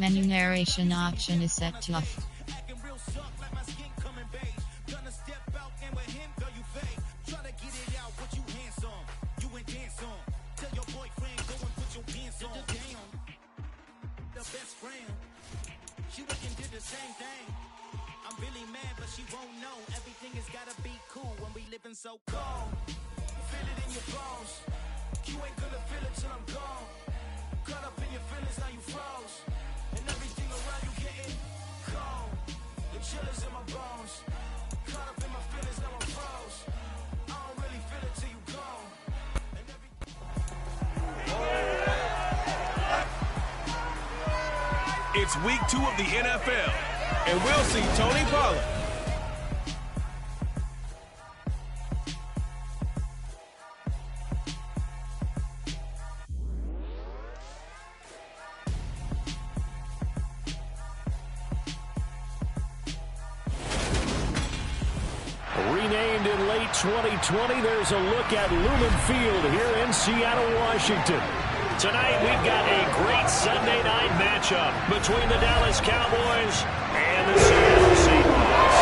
Menu narration option is set to off. So cold, feel it in your bones. You ain't gonna feel it till I'm gone. Caught up in your feelings, now you froze. And everything around you getting cold. The chillers in my bones. Caught up in my feelings, now I'm froze. I don't really feel it till you gone. It's week 2 of the NFL, and we'll see Tony Pollard. Renamed in late 2020, there's a look at Lumen Field here in Seattle, Washington. Tonight, we've got a great Sunday night matchup between the Dallas Cowboys and the Seattle Seahawks.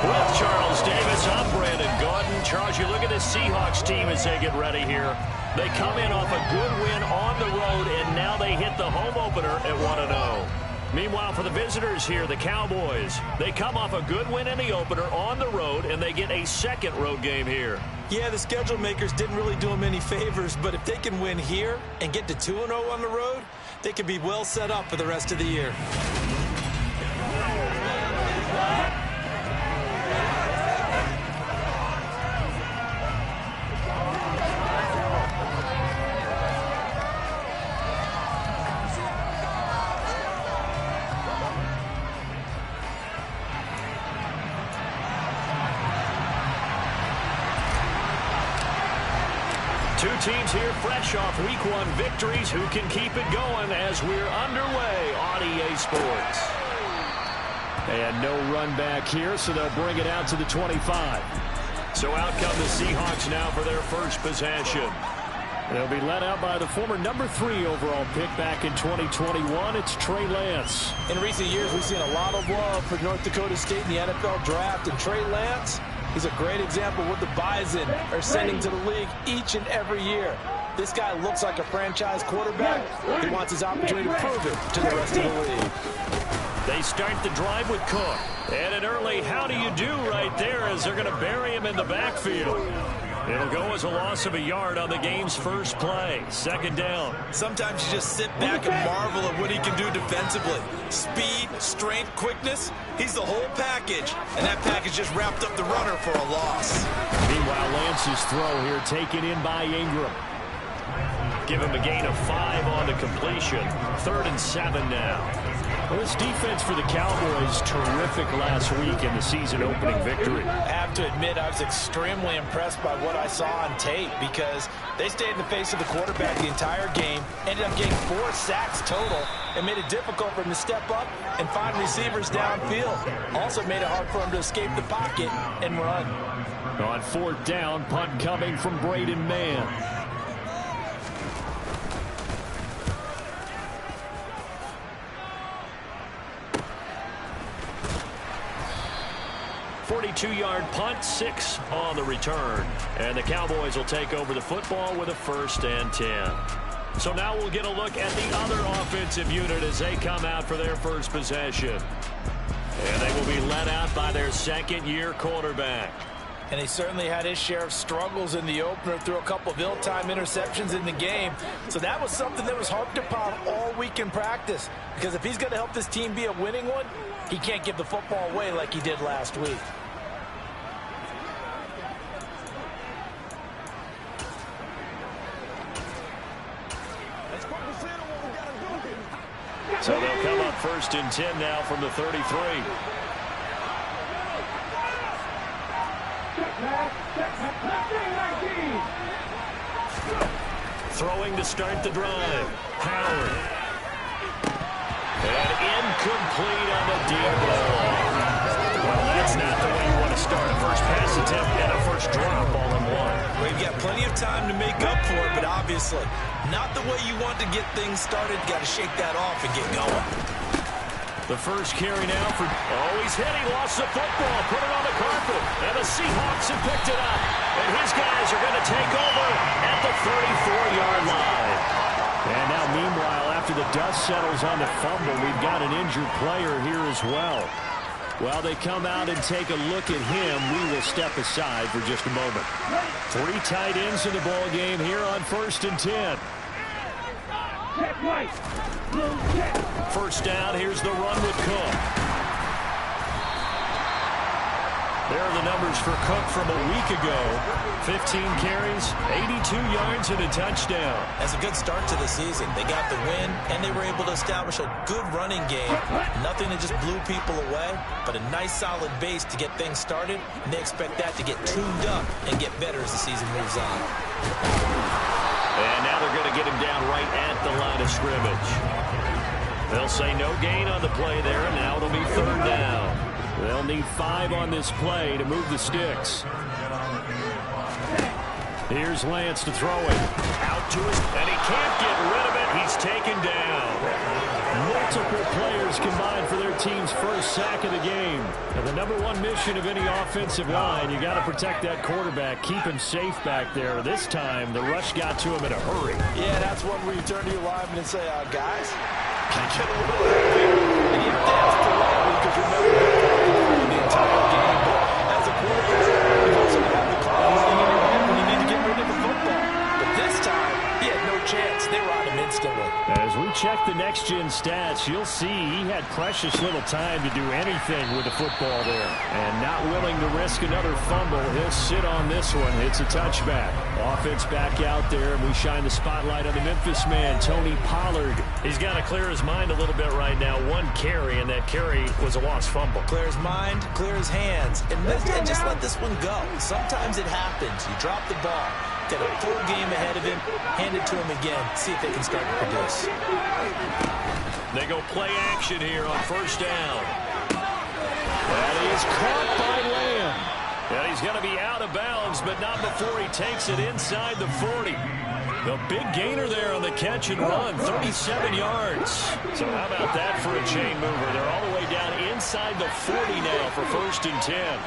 With Charles Davis, I'm Brandon Gordon. Charles, you look at this Seahawks team as they get ready here. They come in off a good win on the road, and now they hit the home opener at 1-0. Meanwhile, for the visitors here, the Cowboys, they come off a good win in the opener on the road, and they get a second road game here. Yeah, the schedule makers didn't really do them any favors, but if they can win here and get to 2-0 on the road, they can be well set up for the rest of the year. Two teams here fresh off Week 1 victories who can keep it going as we're underway on EA Sports. And no run back here, so they'll bring it out to the 25. So out come the Seahawks now for their first possession. They'll be led out by the former number 3 overall pick back in 2021. It's Trey Lance. In recent years, we've seen a lot of love for North Dakota State in the NFL draft, and Trey Lance, he's a great example of what the Bison are sending to the league each and every year. This guy looks like a franchise quarterback. He wants his opportunity to prove it to the rest of the league. They start the drive with Cook. And an early how do you do right there as they're going to bury him in the backfield. It'll go as a loss of a yard on the game's first play. Second down. Sometimes you just sit back and marvel at what he can do defensively. Speed, strength, quickness, he's the whole package. And that package just wrapped up the runner for a loss. Meanwhile, Lance's throw here taken in by Ingram. Give him a gain of 5 on the completion. 3rd and 7 now. Well, this defense for the Cowboys, terrific last week in the season-opening victory. I have to admit, I was extremely impressed by what I saw on tape because they stayed in the face of the quarterback the entire game, ended up getting 4 sacks total, and made it difficult for him to step up and find receivers downfield. Also made it hard for him to escape the pocket and run. On 4th down, punt coming from Braden Mann. .42-yard punt, 6 on the return. And the Cowboys will take over the football with a 1st and 10. So now we'll get a look at the other offensive unit as they come out for their first possession. And they will be led out by their second-year quarterback. And he certainly had his share of struggles in the opener, threw a couple of ill-timed interceptions in the game. So that was something that was harped upon all week in practice. Because if he's going to help this team be a winning one, he can't give the football away like he did last week. So they'll come up 1st and 10 now from the 33. Throwing to start the drive. Howard. And incomplete on the deep ball. Well, that's not the way you want to start a first pass attempt and a first drop all in one. Well, you've got plenty of time to make up for it, but obviously not the way you want to get things started. Got to shake that off and get going. The first carry now for... Oh, he's hit. He lost the football. Put it on the carpet. And the Seahawks have picked it up. And his guys are going to take over at the 34-yard line. And now, meanwhile, after the dust settles on the fumble, we've got an injured player here as well. While they come out and take a look at him, we will step aside for just a moment. 3 tight ends in the ball game here on 1st and 10. First down, here's the run with Cook. There are the numbers for Cook from a week ago. 15 carries, 82 yards, and a touchdown. That's a good start to the season. They got the win, and they were able to establish a good running game. Nothing that just blew people away, but a nice solid base to get things started, and they expect that to get tuned up and get better as the season moves on. And now they're going to get him down right at the line of scrimmage. They'll say no gain on the play there, and now it'll be 3rd down. They'll need 5 on this play to move the sticks. Here's Lance to throw it. Out to it, and he can't get rid of it. He's taken down. Multiple players combined for their team's first sack of the game. And the #1 mission of any offensive line, you got to protect that quarterback, keep him safe back there. This time, the rush got to him in a hurry. Yeah, that's one where you turn to your lineman and say, guys, can I get a little elevator? And you have to ask politely because you're never going to the entire game. But as a quarterback, you've also got the clock in your head when you need to get rid of the football. But this time, he had no chance. They were on him instantly. As we check the next-gen stats, you'll see he had precious little time to do anything with the football there. And not willing to risk another fumble, he'll sit on this one. It's a touchback. Offense back out there, and we shine the spotlight on the Memphis man, Tony Pollard. He's got to clear his mind a little bit right now. 1 carry, and that carry was a lost fumble. Clear his mind, clear his hands, and just let this one go. Sometimes it happens. You drop the ball. Got a full game ahead of him. Hand it to him again. See if they can start to produce. They go play action here on 1st down. That is caught by Lamb. And he's going to be out of bounds, but not before he takes it inside the 40. The big gainer there on the catch and run, 37 yards. So how about that for a chain mover? They're all the way down inside the 40 now for 1st and 10.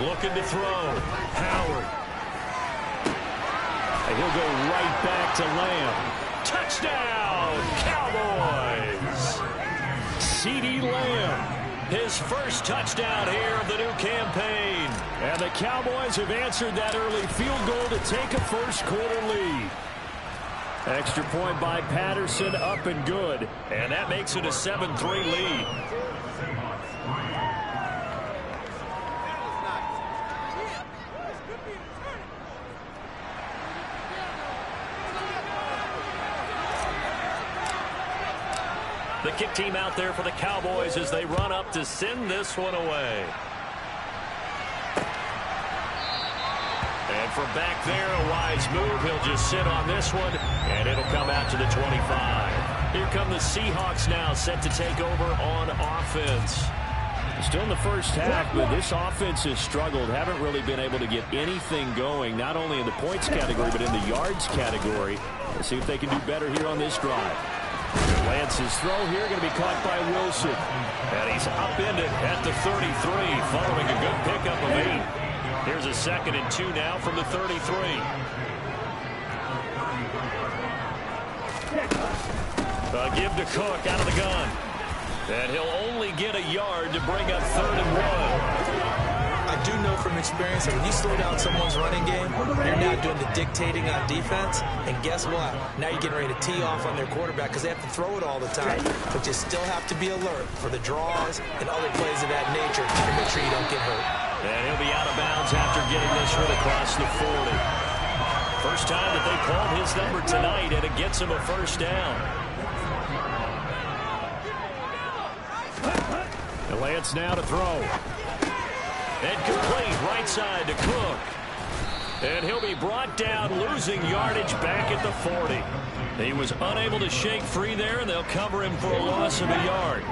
Looking to throw. Howard. And he'll go right back to Lamb. Touchdown, Cowboys! CeeDee Lamb, his first touchdown here of the new campaign. And the Cowboys have answered that early field goal to take a first-quarter lead. Extra point by Patterson, up and good. And that makes it a 7-3 lead. The kick team out there for the Cowboys as they run up to send this one away. And from back there, a wise move. He'll just sit on this one, and it'll come out to the 25. Here come the Seahawks now, set to take over on offense. Still in the first half, but this offense has struggled. Haven't really been able to get anything going, not only in the points category, but in the yards category. Let's see if they can do better here on this drive. Lance's throw here going to be caught by Wilson. And he's upended at the 33 following a good pickup of 8. Here's a 2nd and 2 now from the 33. Give to Cook out of the gun. And he'll only get a yard to bring up 3rd and 1. I do know from experience that when you slow down someone's running game, you're now doing the dictating on defense. And guess what? Now you're getting ready to tee off on their quarterback because they have to throw it all the time. But you still have to be alert for the draws and other plays of that nature to make sure you don't get hurt. And he'll be out of bounds after getting this one across the 40. First time that they called his number tonight, and it gets him a first down. And Lance now to throw. And complete right side to Cook. And he'll be brought down, losing yardage back at the 40. He was unable to shake free there, and they'll cover him for a loss of a yard.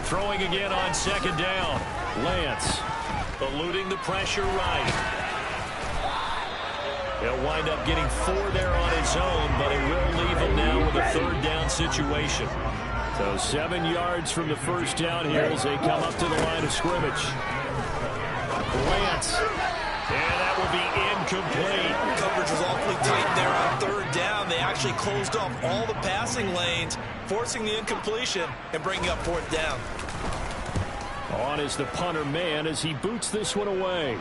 Throwing again on second down. Lance eluding the pressure right. He'll wind up getting 4 there on his own, but it will leave him now with a third down situation. So 7 yards from the first down here as they come up to the line of scrimmage. Lance. And that will be incomplete. Coverage was awfully tight there on third down. They actually closed off all the passing lanes, forcing the incompletion and bringing up fourth down. On is the punter man as he boots this one away.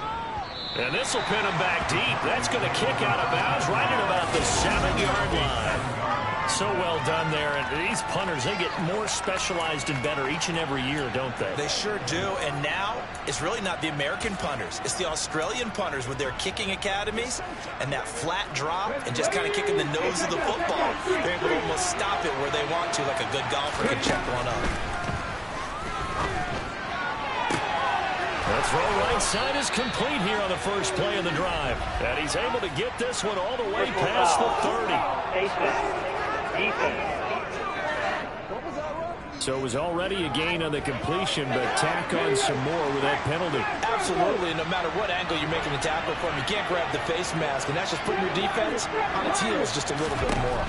And this will pin him back deep. That's going to kick out of bounds right at about the 7-yard line. So well done there. And these punters, they get more specialized and better each and every year, don't they? They sure do. And now it's really not the American punters. It's the Australian punters with their kicking academies and that flat drop and just kind of kicking the nose of the football. They're able to almost stop it where they want to, like a good golfer can check one up. The throw right side is complete here on the first play of the drive. And he's able to get this one all the way past the 30. So it was already a gain on the completion, but tack on some more with that penalty. Absolutely. No matter what angle you're making the tackle from, you can't grab the face mask, and that's just putting your defense on its heels just a little bit more.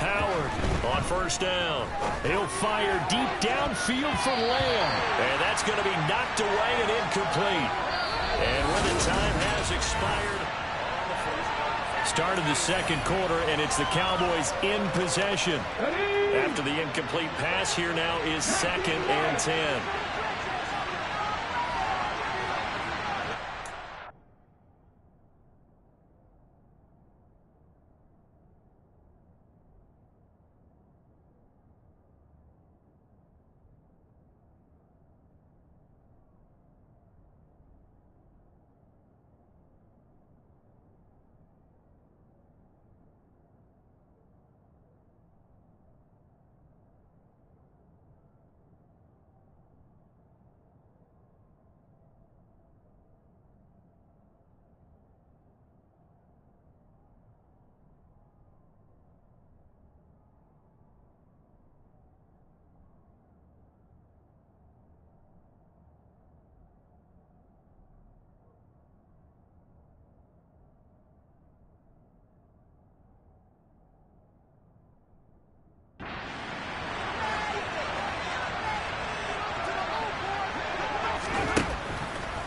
Howard on first down. He'll fire deep downfield for Lamb. And that's going to be knocked away and incomplete. And when the time has expired, start of the second quarter, and it's the Cowboys in possession. After the incomplete pass, here now is 2nd and 10.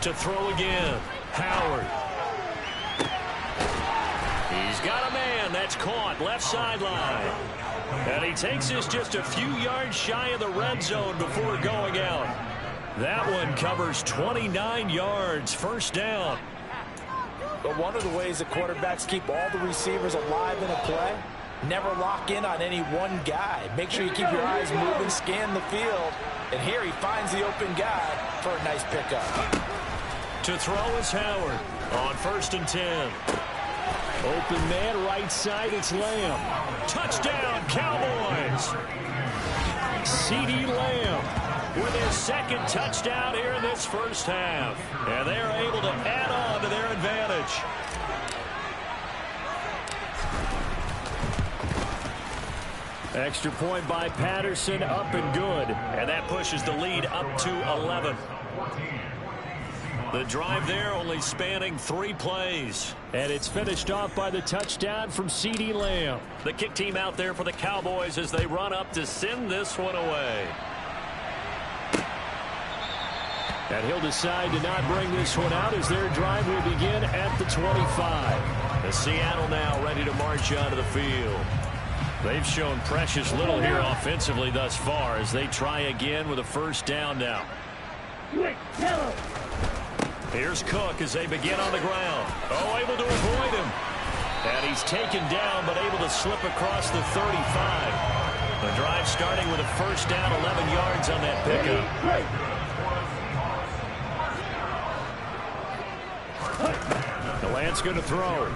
To throw again, Howard. He's got a man. That's caught left sideline. And he takes this just a few yards shy of the red zone before going out. That one covers 29 yards. First down. But one of the ways that quarterbacks keep all the receivers alive in a play, never lock in on any one guy. Make sure you keep your eyes moving, scan the field. And here he finds the open guy for a nice pickup. To throw is Howard on 1st and 10. Open man right side, it's Lamb. Touchdown, Cowboys. CeeDee Lamb with his 2nd touchdown here in this first half. And they're able to add on to their advantage. Extra point by Patterson, up and good. And that pushes the lead up to 11. The drive there only spanning 3 plays. And it's finished off by the touchdown from CeeDee Lamb. The kick team out there for the Cowboys as they run up to send this one away. And he'll decide to not bring this one out as their drive will begin at the 25. The Seattle now ready to march onto the field. They've shown precious little here offensively thus far as they try again with a first down now. Here's Cook as they begin on the ground. Oh, able to avoid him. And he's taken down, but able to slip across the 35. The drive starting with a first down, 11 yards on that pickup. The Lance going to throw.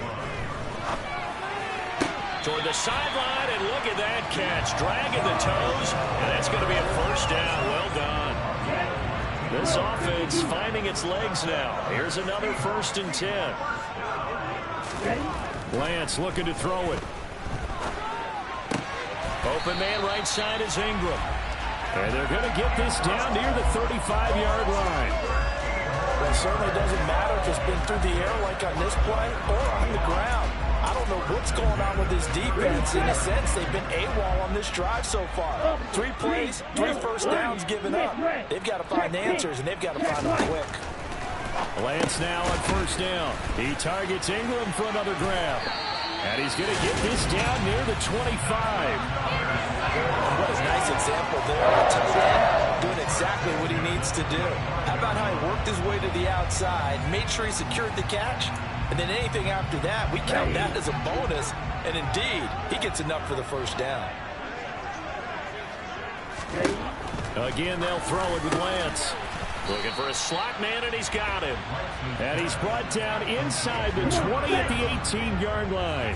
Toward the sideline, and look at that catch. Dragging the toes, and that's going to be a first down. Well done. This offense finding its legs now. Here's another 1st and 10. Lance looking to throw it. Open man right side is Ingram. And they're going to get this down near the 35-yard line. It certainly doesn't matter if it's been through the air like on this play or on the ground. I don't know what's going on with this defense. In a sense, they've been AWOL on this drive so far. 3 plays, 3 first downs given up. They've got to find answers, and they've got to find them quick. Lance now on first down. He targets Ingram for another grab. And he's going to get this down near the 25. What a nice example there of a tight end doing exactly what he needs to do. How about how he worked his way to the outside, made sure he secured the catch, and then anything after that, we count that as a bonus, and indeed, he gets enough for the first down. Again, they'll throw it with Lance. Looking for a slot man, and he's got him. And he's brought down inside the 20 at the 18-yard line.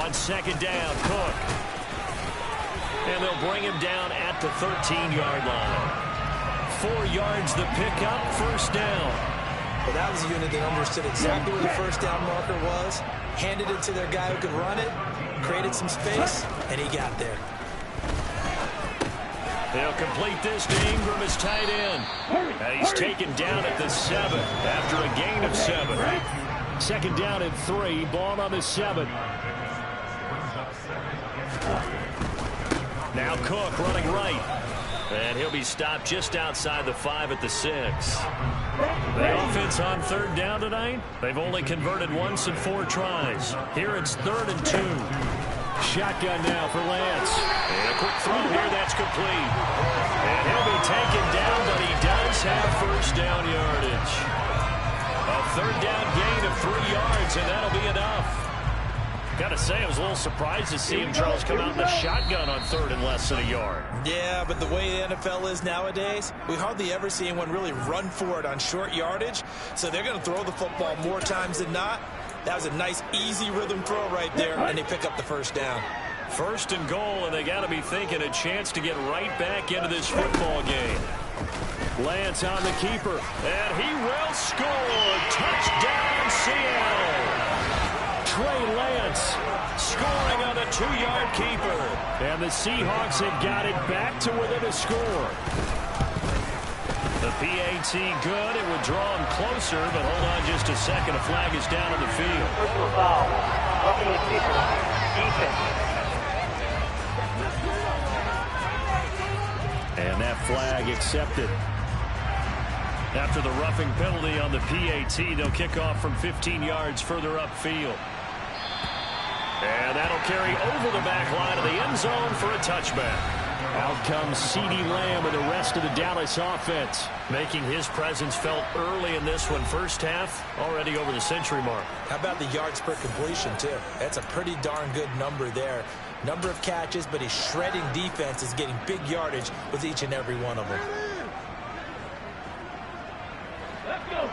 On second down, Cook. And they'll bring him down at the 13-yard line. 4 yards the pickup, first down. Well, that was a unit that understood exactly where the first down marker was, handed it to their guy who could run it, created some space, and he got there. They'll complete this to Ingram as tight end. And he's taken down at the 7 after a gain of 7. Second down and 3, ball on the 7. Now Cook running right. And he'll be stopped just outside the 5 at the 6. The offense on third down tonight, they've only converted once in 4 tries. Here it's 3rd and 2. Shotgun now for Lance. And a quick throw here, that's complete. And he'll be taken down, but he does have first down yardage. A third down gain of 3 yards, and that'll be enough. Got to say, I was a little surprised to see him, Charles, come out in the shotgun on 3rd and less than a yard. Yeah, but the way the NFL is nowadays, we hardly ever see anyone really run for it on short yardage. So they're going to throw the football more times than not. That was a nice, easy rhythm throw right there, and they pick up the first down. 1st and goal, and they got to be thinking a chance to get right back into this football game. Lance on the keeper, and he will score. Touchdown, Seattle. Trey Lance scoring on a 2-yard keeper. And the Seahawks have got it back to within a score. The PAT good. It would draw him closer, but hold on just a second. A flag is down on the field. Personal foul. Roughing the keeper. Defense. And that flag accepted. After the roughing penalty on the PAT, they'll kick off from 15 yards further upfield. And that'll carry over the back line of the end zone for a touchback. Out comes CeeDee Lamb and the rest of the Dallas offense, making his presence felt early in this one. First half, already over the century mark. How about the yards per completion, too? That's a pretty darn good number there. Number of catches, but his shredding defense is getting big yardage with each and every one of them. Let's go.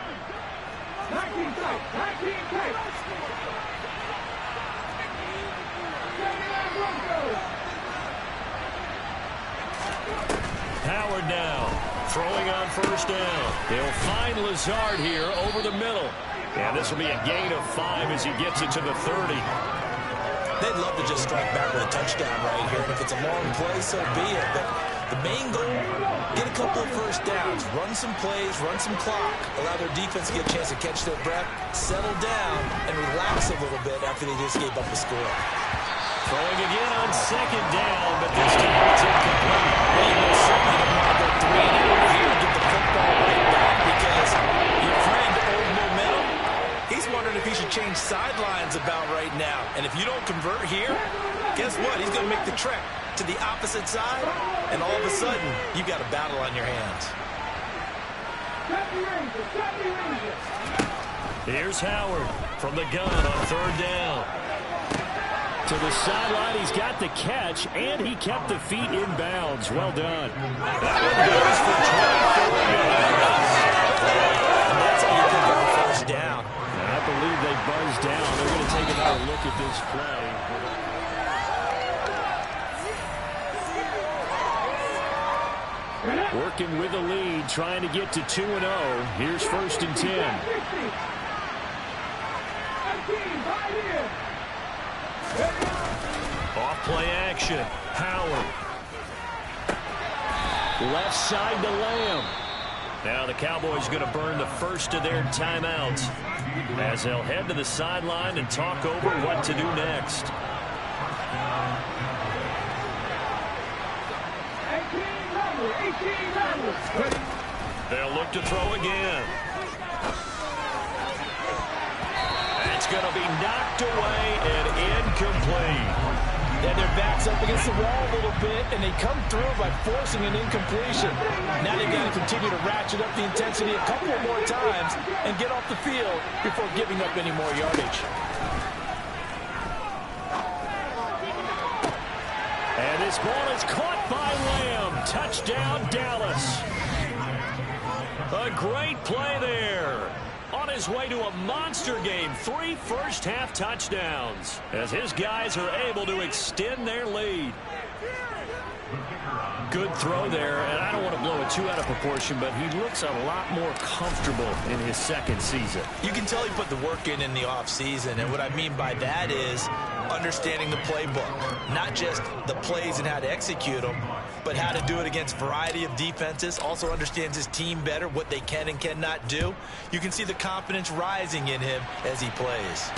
19 tight. 19 tight. Howard now, throwing on first down. He'll find Lazard here over the middle. And this will be a gain of 5 as he gets it to the 30. They'd love to just strike back with a touchdown right here. And if it's a long play, so be it. But the main goal, get a couple of first downs, run some plays, run some clock, allow their defense to get a chance to catch their breath, settle down, and relax a little bit after they just gave up a score. Throwing again on second down, but this time it's incomplete. Well, you certainly don't want to go 3 and out here and get the football right back because your friend, Old Momentum, he's wondering if he should change sidelines about right now. And if you don't convert here, guess what? He's going to make the trek to the opposite side, and all of a sudden, you've got a battle on your hands. Here's Howard from the gun on third down. To the sideline, he's got the catch, and he kept the feet in bounds. Well done. That one goes for 24 yards. And that's how you pick up the first down. And I believe they buzzed down. They're going to take another look at this play. Working with a lead, trying to get to 2-0. Here's 1st and 10. Off play action. Howard. Left side to Lamb. Now the Cowboys going to burn the first of their timeouts as they'll head to the sideline and talk over what to do next. They'll look to throw again. That's going to be knocked away and incomplete. And their back's up against the wall a little bit, and they come through by forcing an incompletion. Now they've got to continue to ratchet up the intensity a couple of more times and get off the field before giving up any more yardage. And this ball is caught by Lamb. Touchdown, Dallas. A great play there. On his way to a monster game, 3 first-half touchdowns as his guys are able to extend their lead. Good throw there, and I don't want to blow it too out of proportion, but he looks a lot more comfortable in his second season. You can tell he put the work in the offseason, and what I mean by that is understanding the playbook. Not just the plays and how to execute them, but how to do it against a variety of defenses. Also understands his team better, what they can and cannot do. You can see the confidence rising in him as he plays.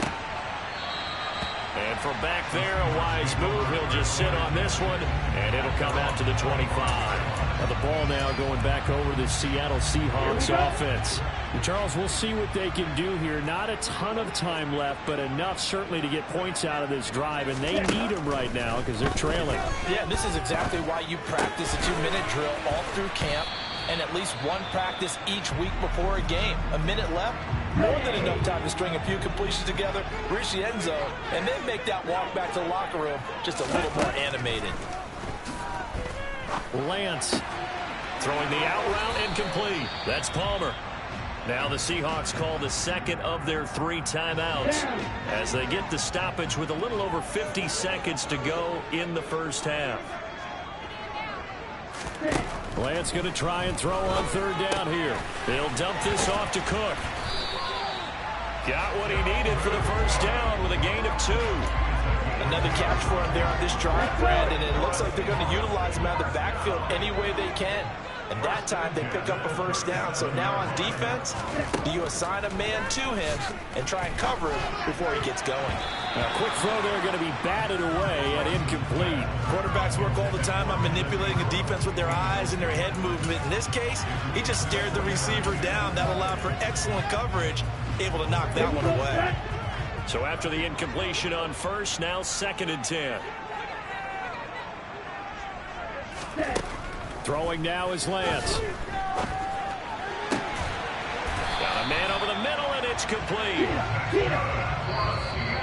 And from back there, a wise move. He'll just sit on this one, and it'll come out to the 25. Now the ball now going back over the Seattle Seahawks offense. And Charles, we'll see what they can do here. Not a ton of time left, but enough certainly to get points out of this drive, and they need them right now because they're trailing. Yeah, this is exactly why you practice a 2-minute drill all through camp and at least one practice each week before a game. A minute left, more than enough time to string a few completions together, reach the end zone, and then make that walk back to the locker room just a little more animated. Lance throwing the out route incomplete. That's Palmer. Now the Seahawks call the second of their 3 timeouts as they get the stoppage with a little over 50 seconds to go in the first half. Lance going to try and throw on 3rd down here. They'll dump this off to Cook. Got what he needed for the first down with a gain of 2. Another catch for him there on this drive, Brandon. It looks like they're going to utilize him out of the backfield any way they can. And that time they pick up a first down. So now on defense, do you assign a man to him and try and cover him before he gets going? A quick throw there going to be batted away and incomplete. Quarterbacks work all the time on manipulating a defense with their eyes and their head movement. In this case, he just stared the receiver down. That allowed for excellent coverage, able to knock that one away. So after the incompletion on first, now 2nd and 10. Throwing now is Lance. Got a man over the middle, and it's complete.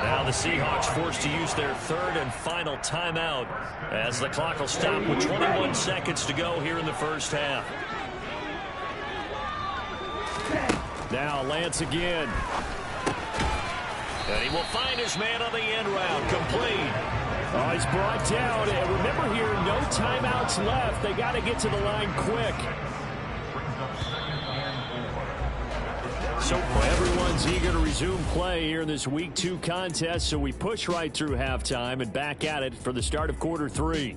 Now the Seahawks forced to use their 3rd and final timeout as the clock will stop with 21 seconds to go here in the first half. Now Lance again. And he will find his man on the end route. Complete. Oh, he's brought down. And remember here, no timeouts left. They got to get to the line quick. So everyone's eager to resume play here in this Week 2 contest. So we push right through halftime and back at it for the start of quarter 3.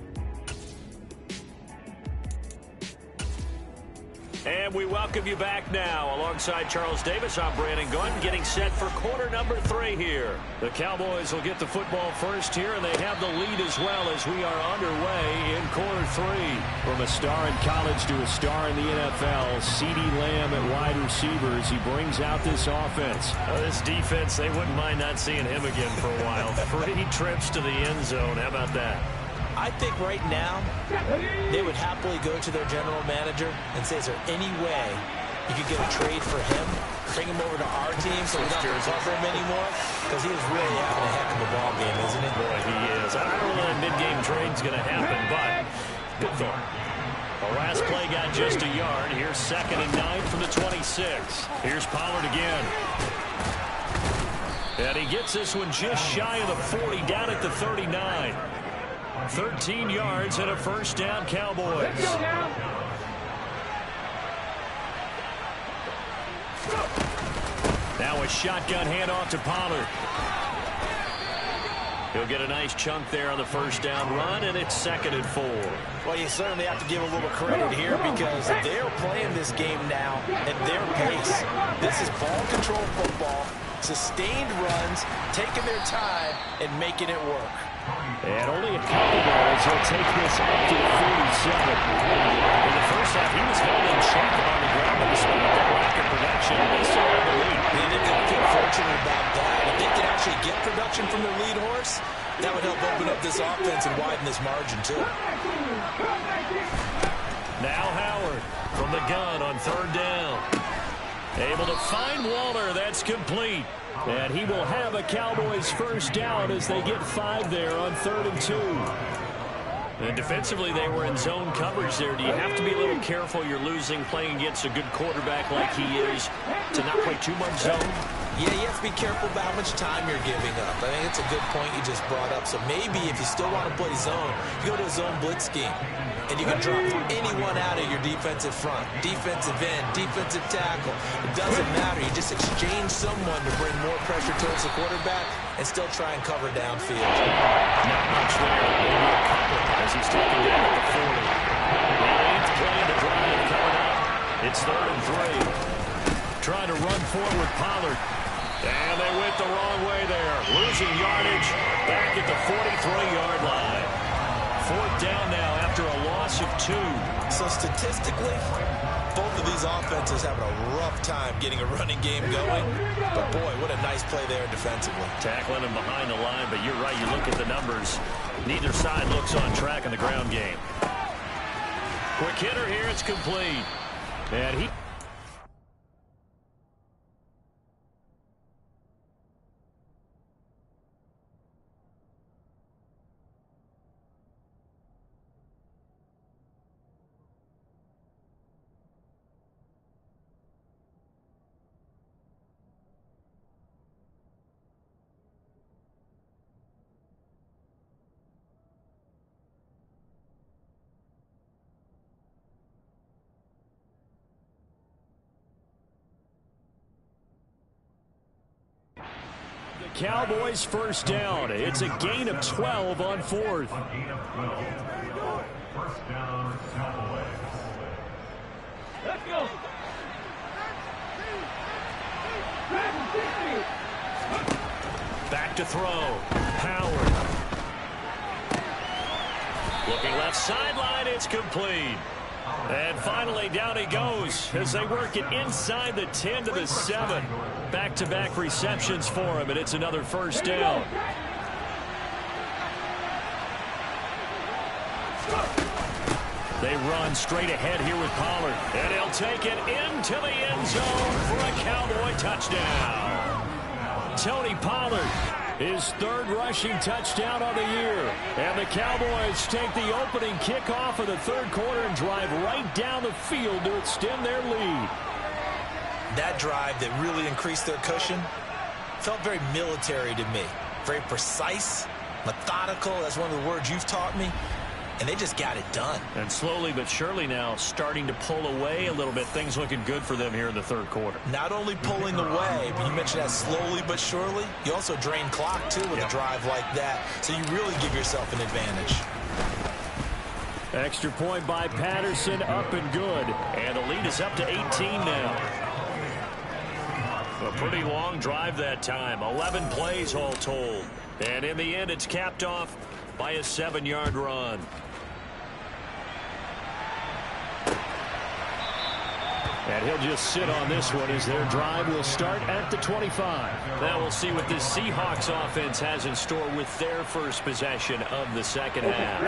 And we welcome you back now. Alongside Charles Davis, I'm Brandon Gunn, getting set for quarter number 3 here. The Cowboys will get the football first here, and they have the lead as well as we are underway in quarter 3. From a star in college to a star in the NFL, CeeDee Lamb at wide receivers. He brings out this offense. This defense, they wouldn't mind not seeing him again for a while. 3 trips to the end zone. How about that? I think right now they would happily go to their general manager and say, is there any way you could get a trade for him, bring him over to our team so we don't have to cover him anymore? Because he is really having a heck of a ball game, isn't he? Boy, he is. I don't know that mid-game trade's going to happen, but good thought. The last play got just a yard. Here's 2nd and 9 from the 26. Here's Pollard again. And he gets this one just shy of the 40, down at the 39. 13 yards and a first down, Cowboys. Now a shotgun handoff to Pollard. He'll get a nice chunk there on the first down run, and it's 2nd and 4. Well, you certainly have to give a little credit here because they're playing this game now at their pace. This is ball control football, sustained runs, taking their time, and making it work. And only a couple balls will take this up to the 47. In the first half, he was held in check on the ground, but despite that lack of production, they still have the lead. And they can feel fortunate about that. If they can actually get production from their lead horse, that would help open up this offense and widen this margin, too. Now Howard from the gun on 3rd down. Able to find Waller. That's complete. And he will have a Cowboys first down as they get 5 there on 3rd and 2. And defensively, they were in zone coverage there. Do you have to be a little careful you're losing playing against a good quarterback like he is to not play too much zone? Yeah, you have to be careful about how much time you're giving up. I think it's a good point you just brought up. So maybe if you still want to play zone, you go to a zone blitz scheme. And you can drop anyone out of your defensive front, defensive end, defensive tackle. It doesn't matter. You just exchange someone to bring more pressure towards the quarterback and still try and cover downfield. Not much there. Maybe a couple as he's taken down at the 40. The 8th play of the drive coming up. It's 3rd and 3. Trying to run forward Pollard. And they went the wrong way there. Losing yardage back at the 43-yard line. 4th down now after a loss of 2. So statistically, both of these offenses having a rough time getting a running game going. But boy, what a nice play there defensively. Tackling him behind the line, but you're right. You look at the numbers. Neither side looks on track in the ground game. Quick hitter here. It's complete. And he... Cowboys first down. It's a gain of 12 on 4th. Let's go. Back to throw. Howard. Looking left sideline. It's complete. And finally, down he goes as they work it inside the 10 to the 7. Back-to-back receptions for him, and it's another first down. They run straight ahead here with Pollard, and he'll take it into the end zone for a Cowboy touchdown. Tony Pollard, his 3rd rushing touchdown of the year. And the Cowboys take the opening kickoff of the 3rd quarter and drive right down the field to extend their lead. That drive that really increased their cushion felt very military to me. Very precise, methodical. That's one of the words you've taught me. And they just got it done. And slowly but surely now starting to pull away a little bit. Things looking good for them here in the 3rd quarter. Not only pulling away, but you mentioned that slowly but surely. You also drain clock, too, with a drive like that. So you really give yourself an advantage. Extra point by Patterson, up and good. And the lead is up to 18 now. A pretty long drive that time. 11 plays all told. And in the end, it's capped off by a 7-yard run. And he'll just sit on this one as their drive will start at the 25. Now we'll see what this Seahawks offense has in store with their first possession of the second half.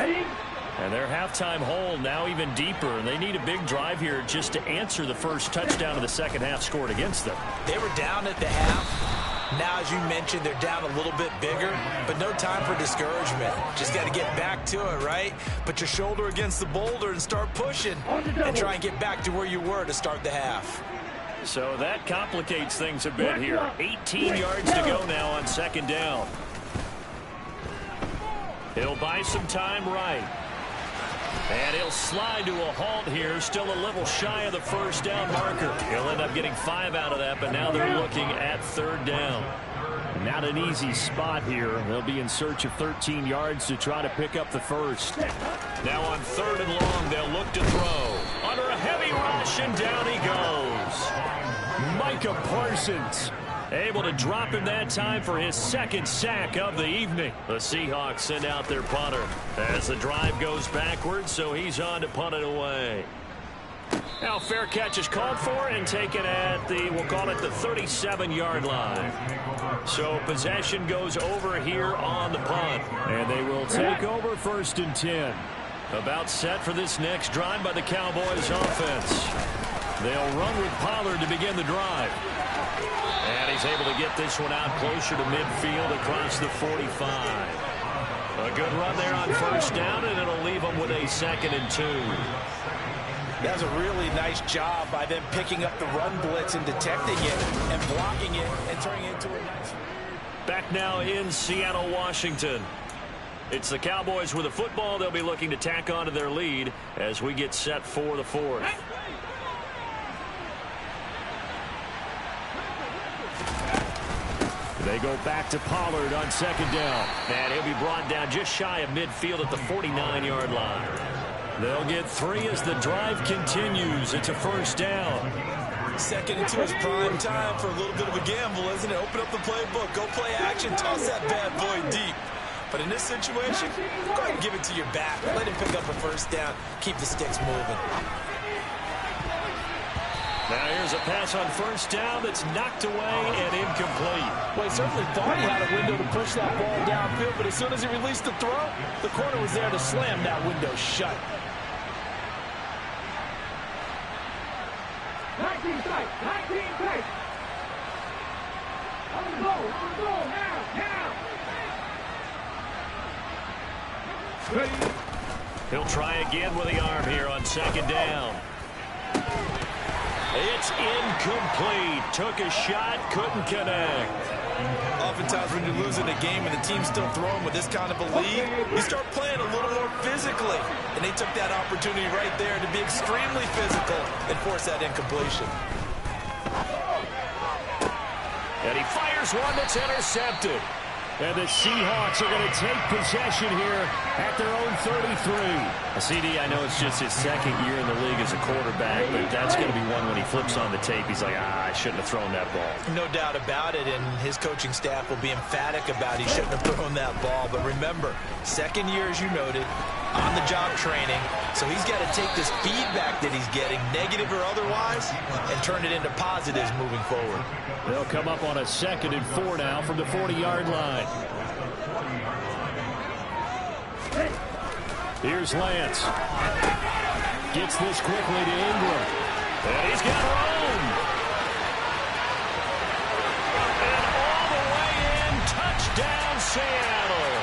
And their halftime hole now even deeper. And they need a big drive here just to answer the first touchdown of the second half scored against them. They were down at the half. Now, as you mentioned, they're down a little bit bigger, but no time for discouragement. Just got to get back to it, right? Put your shoulder against the boulder and start pushing and try and get back to where you were to start the half. So that complicates things a bit here. 18 yards to go now on second down. He'll buy some time right. And he'll slide to a halt here, still a little shy of the first down marker. He'll end up getting 5 out of that, but now they're looking at 3rd down. Not an easy spot here. They'll be in search of 13 yards to try to pick up the first. Now on 3rd and long, they'll look to throw. Under a heavy rush, and down he goes. Micah Parsons able to drop him that time for his 2nd sack of the evening. The Seahawks send out their punter as the drive goes backwards, so he's on to punt it away. Now fair catch is called for and taken at the, we'll call it the 37-yard line. So possession goes over here on the punt, and they will take over 1st and 10. About set for this next drive by the Cowboys offense. They'll run with Pollard to begin the drive. And he's able to get this one out closer to midfield across the 45. A good run there on 1st down, and it'll leave them with a 2nd and 2. That was a really nice job by them picking up the run blitz and detecting it and blocking it and turning it into a nice. Back now in Seattle, Washington. It's the Cowboys with the football. They'll be looking to tack on to their lead as we get set for the 4th. They go back to Pollard on 2nd down. And he'll be brought down just shy of midfield at the 49-yard line. They'll get 3 as the drive continues. It's a 1st down. 2nd and 2 is prime time for a little bit of a gamble, isn't it? Open up the playbook. Go play action. Toss that bad boy deep. But in this situation, go ahead and give it to your back. Let him pick up a 1st down. Keep the sticks moving. Now here's a pass on 1st down that's knocked away and incomplete. Well, he certainly thought he had a window to push that ball downfield, but as soon as he released the throw, the corner was there to slam that window shut. 19 tight, 19 tight. On the goal, now. Ready. He'll try again with the arm here on 2nd down. It's incomplete. Took a shot, couldn't connect. Oftentimes when you're losing a game and the team's still throwing with this kind of a lead, you start playing a little more physically. And they took that opportunity right there to be extremely physical and force that incompletion. And he fires one that's intercepted. And the Seahawks are going to take possession here at their own 33. CD, I know it's just his 2nd year in the league as a quarterback, but that's going to be one when he flips on the tape. He's like, I shouldn't have thrown that ball. No doubt about it, and his coaching staff will be emphatic about he shouldn't have thrown that ball. But remember, 2nd year, as you noted, on-the-job training. So he's got to take this feedback that he's getting, negative or otherwise, and turn it into positives moving forward. They'll come up on a 2nd and 4 now from the 40-yard line. Here's Lance. Gets this quickly to Ingram. And he's got room. And all the way in, touchdown Seattle.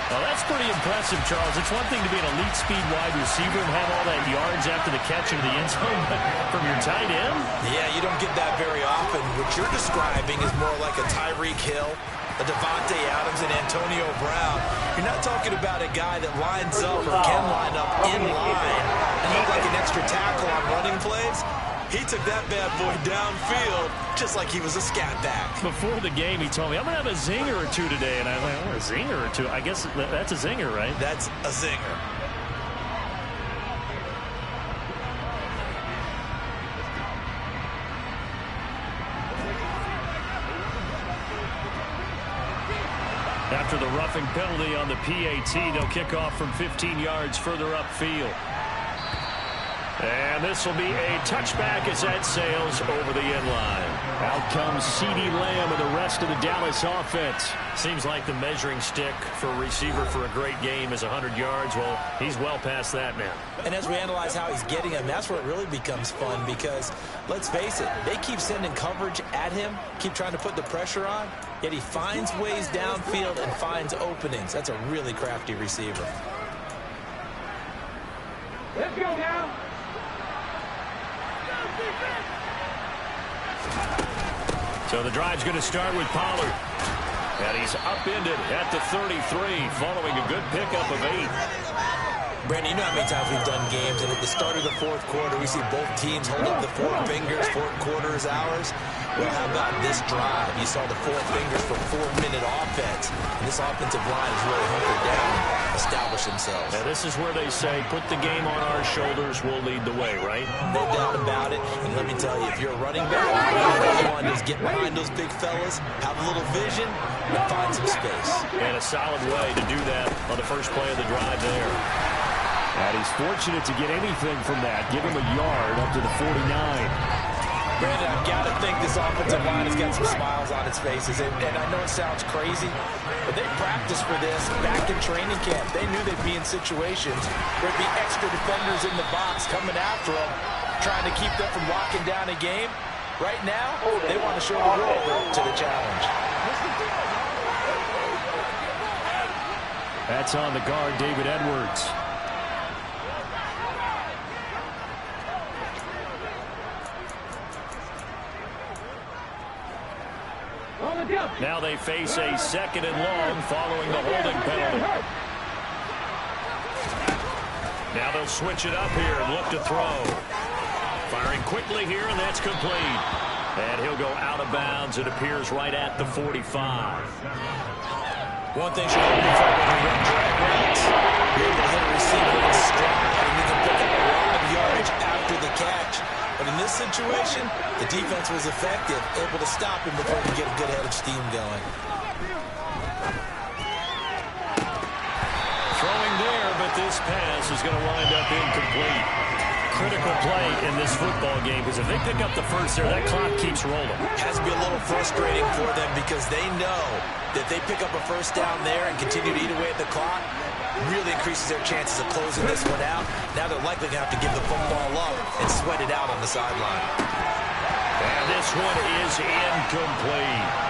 Well, that's pretty impressive, Charles. It's one thing to be an elite speed wide receiver and have all that yards after the catch into the end zone, but from your tight end? Yeah, you don't get that very often. What you're describing is more like a Tyreek Hill, a Devontae Adams, and Antonio Brown. You're not talking about a guy that lines up or can line up in line and look like an extra tackle on running plays. He took that bad boy downfield just like he was a scat back. Before the game, he told me, I'm going to have a zinger or two today. And I was like, oh, a zinger or two? I guess that's a zinger, right? That's a zinger. After the roughing penalty on the PAT, they'll kick off from 15 yards further upfield. And this will be a touchback as that sails over the end line. Out comes CeeDee Lamb and the rest of the Dallas offense. Seems like the measuring stick for a receiver for a great game is 100 yards. Well, he's well past that now. And as we analyze how he's getting them, that's where it really becomes fun because, let's face it, they keep sending coverage at him, keep trying to put the pressure on, yet he finds ways downfield and finds openings. That's a really crafty receiver. Let's go now. So the drive's going to start with Pollard. And he's upended at the 33 following a good pickup of 8. Brandon, you know how many times we've done games, and at the start of the fourth quarter, we see both teams hold up the 4 fingers, 4 quarters ours. Well, how about this drive? You saw the 4 fingers for 4-minute offense. And this offensive line is really hunkered down and established themselves. Now, this is where they say, put the game on our shoulders, we'll lead the way, right? No doubt about it. And let me tell you, if you're a running back, all you want to do is get behind those big fellas, have a little vision, and find some space. And a solid way to do that on the first play of the drive there. And he's fortunate to get anything from that. Give him a yard up to the 49. Brandon, I've got to think this offensive line has got some smiles on its faces. And I know it sounds crazy, but they practiced for this back in training camp. They knew they'd be in situations where there'd be extra defenders in the box coming after them, trying to keep them from locking down a game. Right now, they want to show the world they're up to the challenge. That's on the guard, David Edwards. Now they face a 2nd and long following the holding penalty. Now they'll switch it up here and look to throw. Firing quickly here, and that's complete. And he'll go out of bounds. It appears right at the 45. One thing should be fun when you run drag routes. You're able to hit a receiver in stride, and you can pick up a lot of yardage after the catch. But in this situation, the defense was effective, able to stop him before he could get a good head of steam going. Throwing there, but this pass is going to wind up incomplete. Critical play in this football game, because if they pick up the first there, that clock keeps rolling. It has to be a little frustrating for them because they know that they pick up a first down there and continue to eat away at the clock, really increases their chances of closing this one out. Now they're likely going to have to give the football up and sweat it out on the sideline. And this one is incomplete.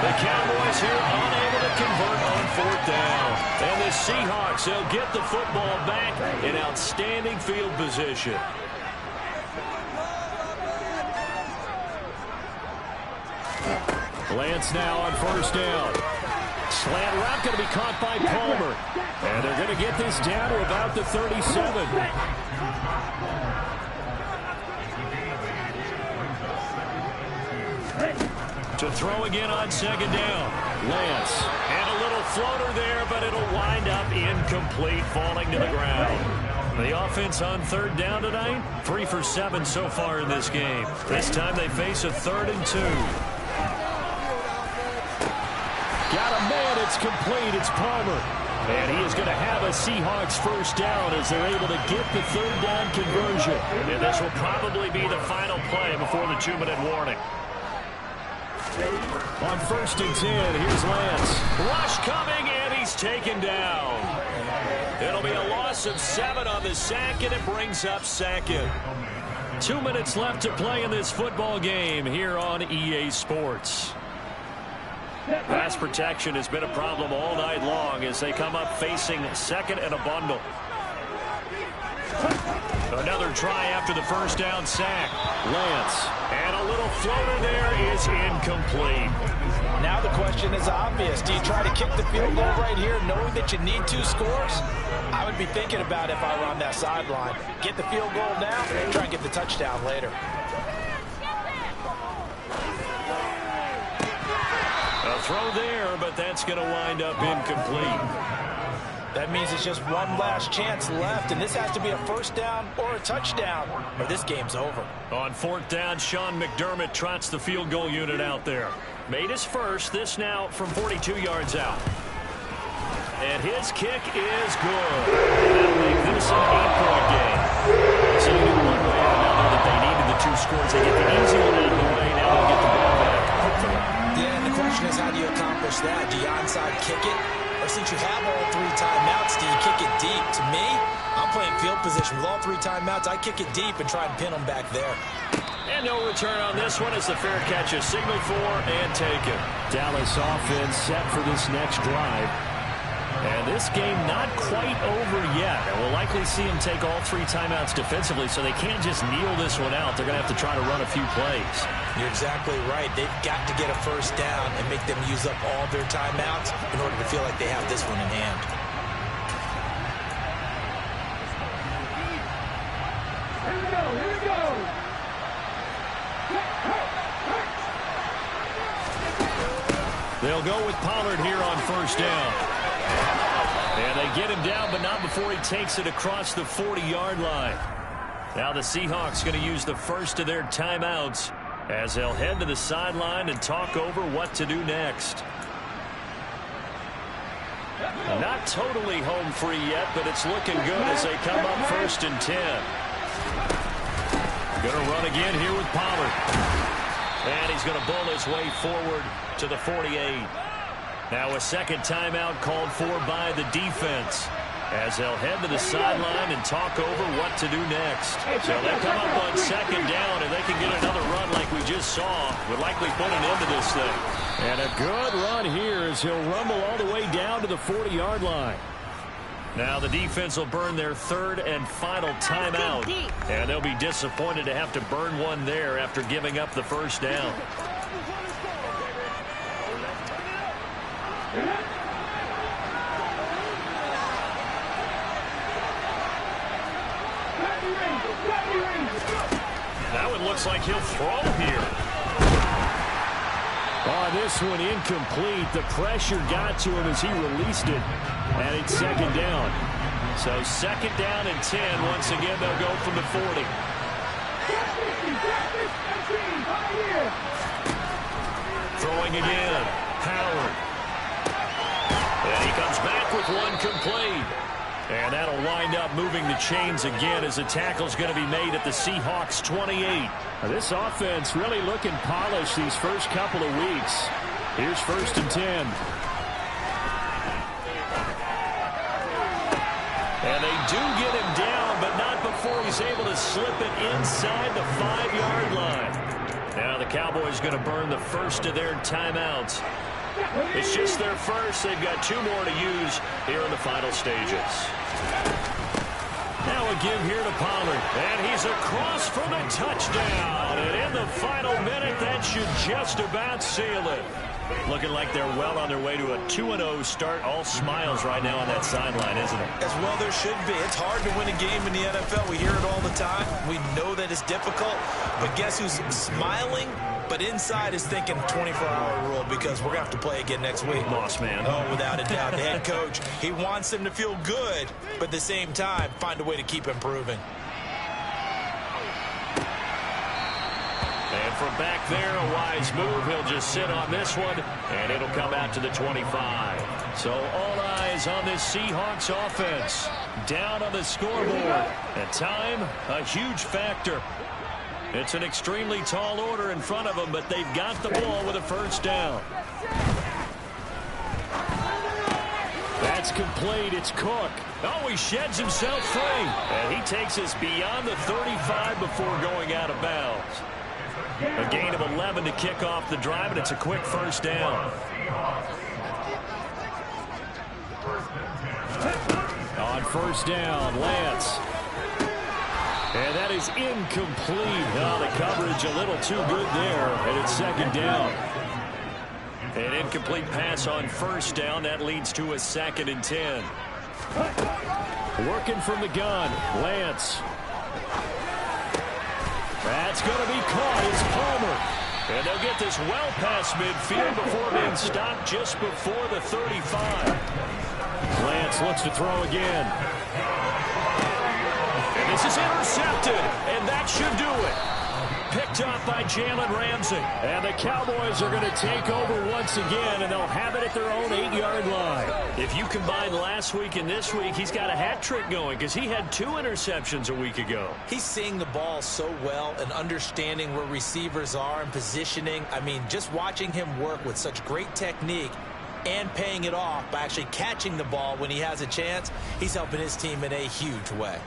The Cowboys here unable to convert on 4th down. And the Seahawks, they'll get the football back in outstanding field position. Lance now on 1st down. Slant route going to be caught by Palmer. And they're going to get this down to about the 37. To throw again on 2nd down. Lance. And a little floater there, but it'll wind up incomplete, falling to the ground. The offense on 3rd down tonight, 3 for 7 so far in this game. This time they face a 3rd and 2. Got a man, it's complete, it's Palmer. And he is going to have a Seahawks first down as they're able to get the 3rd down conversion. And this will probably be the final play before the 2-minute warning. On 1st and 10, here's Lance. Rush coming, and he's taken down. It'll be a loss of 7 on the sack, and it brings up 2nd. 2 minutes left to play in this football game here on EA Sports. Pass protection has been a problem all night long as they come up facing 2nd and a bundle. Another try after the first down sack. Lance. And a little floater there is incomplete. Now the question is obvious. Do you try to kick the field goal right here knowing that you need 2 scores? I would be thinking about if I were on that sideline. Get the field goal now and try and get the touchdown later. A throw there, but that's going to wind up incomplete. That means it's just one last chance left, and this has to be a first down or a touchdown, or this game's over. On 4th down, Sean McDermott trots the field goal unit out there. Made his first, this now from 42 yards out. And his kick is good. That'll make this an 8-point game. So you knew one way or another that they needed the 2 scores. They get the easy one out of the way, now they'll get the ball back, hopefully. Yeah, and the question is, how do you accomplish that? Do you onside kick it? Or since you have all 3 timeouts, do you kick it deep? To me, I'm playing field position. With all 3 timeouts, I kick it deep and try and pin them back there. And no return on this one as the fair catch is signaled for and taken. Dallas offense set for this next drive. And this game not quite over yet. And we'll likely see him take all 3 timeouts defensively, so they can't just kneel this one out. They're going to have to try to run a few plays. You're exactly right. They've got to get a first down and make them use up all their timeouts in order to feel like they have this one in hand. Here we go, here we go. They'll go with Pollard here on first down. And they get him down, but not before he takes it across the 40-yard line. Now the Seahawks going to use the first of their timeouts as they'll head to the sideline and talk over what to do next. Not totally home free yet, but it's looking good as they come up 1st and 10. Going to run again here with Pollard. And he's going to bull his way forward to the 48. Now a second timeout called for by the defense as they'll head to the sideline and talk over what to do next. So they come up on 2nd down, and they can get another run like we just saw. Would likely put an end to this thing. And a good run here as he'll rumble all the way down to the 40-yard line. Now the defense will burn their 3rd and final timeout, and they'll be disappointed to have to burn one there after giving up the first down. Now it looks like he'll throw here. Oh, this one incomplete. The pressure got to him as he released it. And it's 2nd down. So 2nd down and 10. Once again, they'll go from the 40. Throwing again. Howard. And he comes back with one complete. And that'll wind up moving the chains again as the tackle's going to be made at the Seahawks 28. Now this offense really looking polished these first couple of weeks. Here's 1st and 10. And they do get him down, but not before he's able to slip it inside the 5-yard line. Now the Cowboys going to burn the first of their timeouts. It's just their first. They've got 2 more to use here in the final stages. Now a give here to Pollard. And he's across for the touchdown. And in the final minute, that should just about seal it. Looking like they're well on their way to a 2-0 start. All smiles right now on that sideline, isn't it? As well there should be. It's hard to win a game in the NFL. We hear it all the time. We know that it's difficult. But guess who's smiling? But inside is thinking 24-hour rule because we're going to have to play again next week. Boss man. Oh, without a doubt. The head coach, he wants them to feel good, but at the same time, find a way to keep improving. And from back there, a wise move. He'll just sit on this one, and it'll come out to the 25. So all eyes on this Seahawks offense. Down on the scoreboard. And time, a huge factor. It's an extremely tall order in front of them, but they've got the ball with a first down. That's complete. It's Cook. Oh, he sheds himself free. And he takes us beyond the 35 before going out of bounds. A gain of 11 to kick off the drive, and it's a quick first down. On first down, Lance. And that is incomplete. Oh, the coverage a little too good there, and it's 2nd down. An incomplete pass on first down. That leads to a 2nd and 10. Working from the gun, Lance. That's going to be caught. It's Palmer. And they'll get this well past midfield before being stopped just before the 35. Lance looks to throw again. And this is intercepted. And that should do it. Picked up by Jalen Ramsey. And the Cowboys are going to take over once again, and they'll have it at their own 8-yard line. If you combine last week and this week, he's got a hat trick going because he had 2 interceptions a week ago. He's seeing the ball so well and understanding where receivers are and positioning. I mean, just watching him work with such great technique and paying it off by actually catching the ball when he has a chance, he's helping his team in a huge way.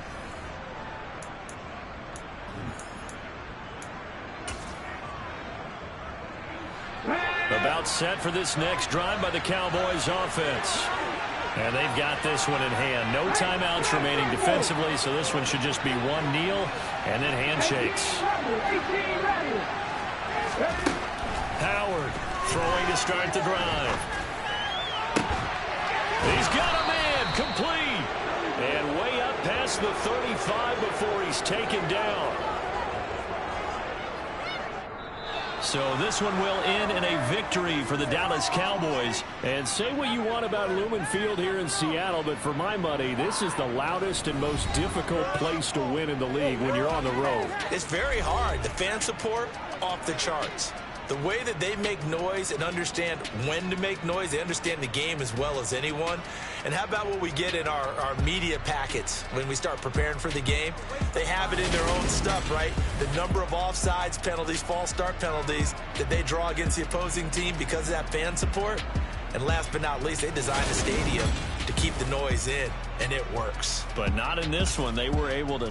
About set for this next drive by the Cowboys offense. And they've got this one in hand. No timeouts remaining defensively, so this one should just be one kneel and then handshakes. Howard throwing to start the drive. He's got a man, complete. And way up past the 35 before he's taken down. So this one will end in a victory for the Dallas Cowboys. And say what you want about Lumen Field here in Seattle, but for my money, this is the loudest and most difficult place to win in the league when you're on the road. It's very hard. The fan support, off the charts. The way that they make noise and understand when to make noise, they understand the game as well as anyone. And how about what we get in our media packets when we start preparing for the game? They have it in their own stuff, right? The number of offsides penalties, false start penalties that they draw against the opposing team because of that fan support. And last but not least, they designed a stadium to keep the noise in, and it works. But not in this one. They were able to...